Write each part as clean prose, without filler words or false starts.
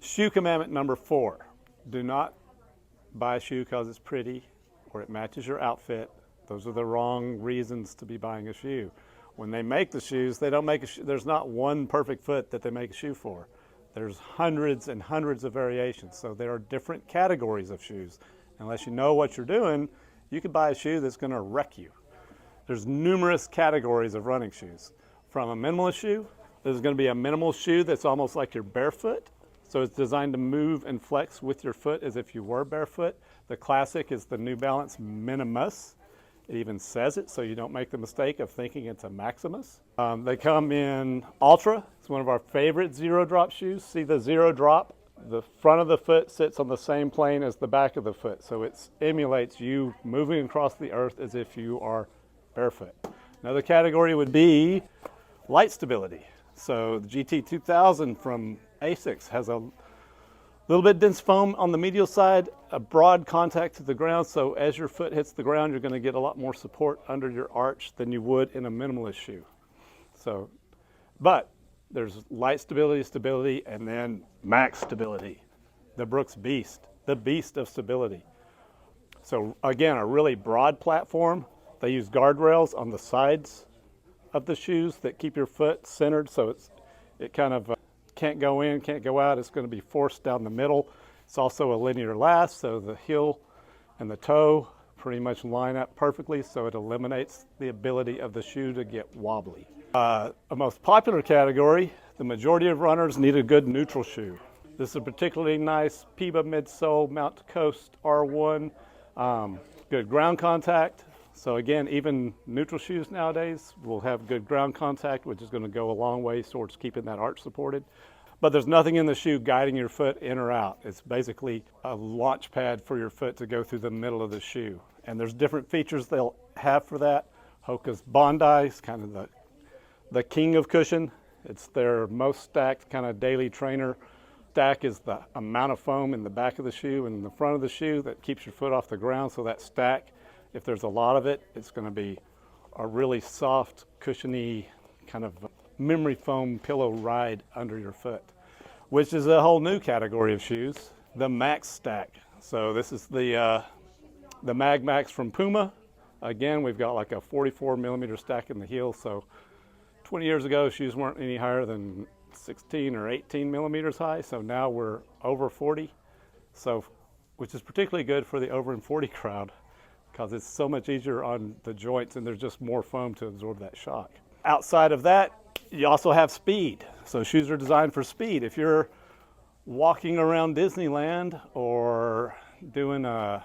Shoe commandment number 4. Do not buy a shoe because it's pretty or it matches your outfit. Those are the wrong reasons to be buying a shoe. When they make the shoes, they don't make there's not one perfect foot that they make a shoe for. There's hundreds and hundreds of variations. So there are different categories of shoes. Unless you know what you're doing, you could buy a shoe that's going to wreck you. There's numerous categories of running shoes. From a minimalist shoe, there's going to be a minimal shoe that's almost like you're barefoot. So it's designed to move and flex with your foot as if you were barefoot. The classic is the New Balance Minimus. It even says it, so you don't make the mistake of thinking it's a Maximus. They come in Ultra. It's one of our favorite zero drop shoes. See the zero drop? The front of the foot sits on the same plane as the back of the foot, so it emulates you moving across the earth as if you are barefoot. Another category would be light stability. So the GT2000 from ASICS has a little bit dense foam on the medial side, a broad contact to the ground, so as your foot hits the ground, you're going to get a lot more support under your arch than you would in a minimalist shoe. So, but there's light stability, and then max stability. The Brooks Beast, the beast of stability. So again, a really broad platform. They use guardrails on the sides of the shoes that keep your foot centered, so it kind of can't go in, can't go out. It's going to be forced down the middle. It's also a linear last, so the heel and the toe pretty much line up perfectly, so it eliminates the ability of the shoe to get wobbly. A most popular category, the majority of runners need a good neutral shoe. This is a particularly nice PIBA midsole Mount Coast R1. Good ground contact. So again, even neutral shoes nowadays will have good ground contact, which is going to go a long way towards keeping that arch supported. But there's nothing in the shoe guiding your foot in or out. It's basically a launch pad for your foot to go through the middle of the shoe. And there's different features they'll have for that. Hoka's Bondi is kind of the king of cushion. It's their most stacked kind of daily trainer. Stack is the amount of foam in the back of the shoe and in the front of the shoe that keeps your foot off the ground. So that stack, if there's a lot of it, it's going to be a really soft, cushiony kind of memory foam pillow ride under your foot, which is a whole new category of shoes, the Max Stack. So this is the Mag Max from Puma. Again, we've got like a 44 millimeter stack in the heel. So 20 years ago, shoes weren't any higher than 16 or 18 millimeters high. So now we're over 40. So, which is particularly good for the over and 40 crowd, because it's so much easier on the joints and there's just more foam to absorb that shock. Outside of that, you also have speed. So shoes are designed for speed. If you're walking around Disneyland or doing a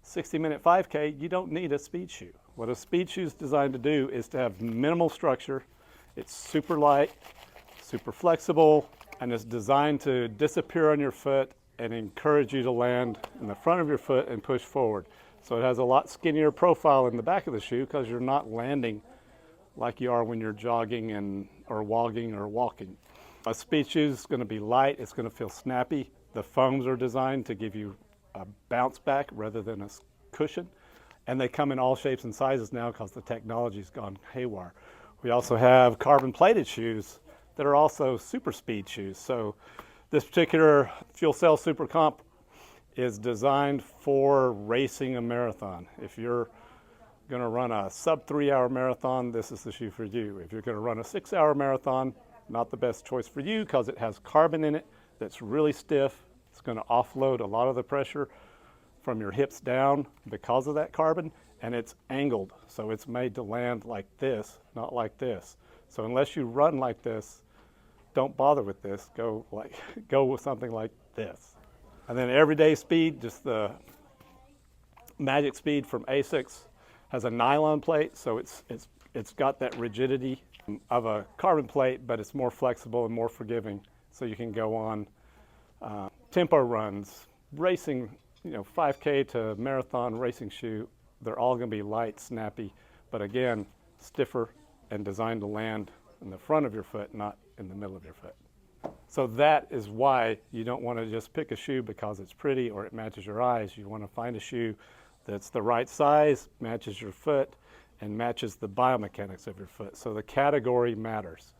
60-minute 5K, you don't need a speed shoe. What a speed shoe is designed to do is to have minimal structure. It's super light, super flexible, and it's designed to disappear on your foot and encourage you to land in the front of your foot and push forward. So it has a lot skinnier profile in the back of the shoe because you're not landing like you are when you're jogging or wogging or walking. A speed shoe is going to be light. It's going to feel snappy. The foams are designed to give you a bounce back rather than a cushion. And they come in all shapes and sizes now because the technology's gone haywire. We also have carbon plated shoes that are also super speed shoes. So this particular Fuel Cell Super Comp is designed for racing a marathon. If you're going to run a sub 3-hour marathon, this is the shoe for you. If you're going to run a 6-hour marathon, not the best choice for you because it has carbon in it that's really stiff. It's going to offload a lot of the pressure from your hips down because of that carbon, and it's angled. So it's made to land like this, not like this. So unless you run like this, don't bother with this. Go with something like this. And then everyday speed, just the Magic Speed from ASICS has a nylon plate, so it's got that rigidity of a carbon plate, but it's more flexible and more forgiving. So you can go on tempo runs, racing, 5K to marathon racing shoe. They're all going to be light, snappy, but again, stiffer and designed to land in the front of your foot, not in the middle of your foot. So that is why you don't want to just pick a shoe because it's pretty or it matches your eyes. You want to find a shoe that's the right size, matches your foot, and matches the biomechanics of your foot. So the category matters.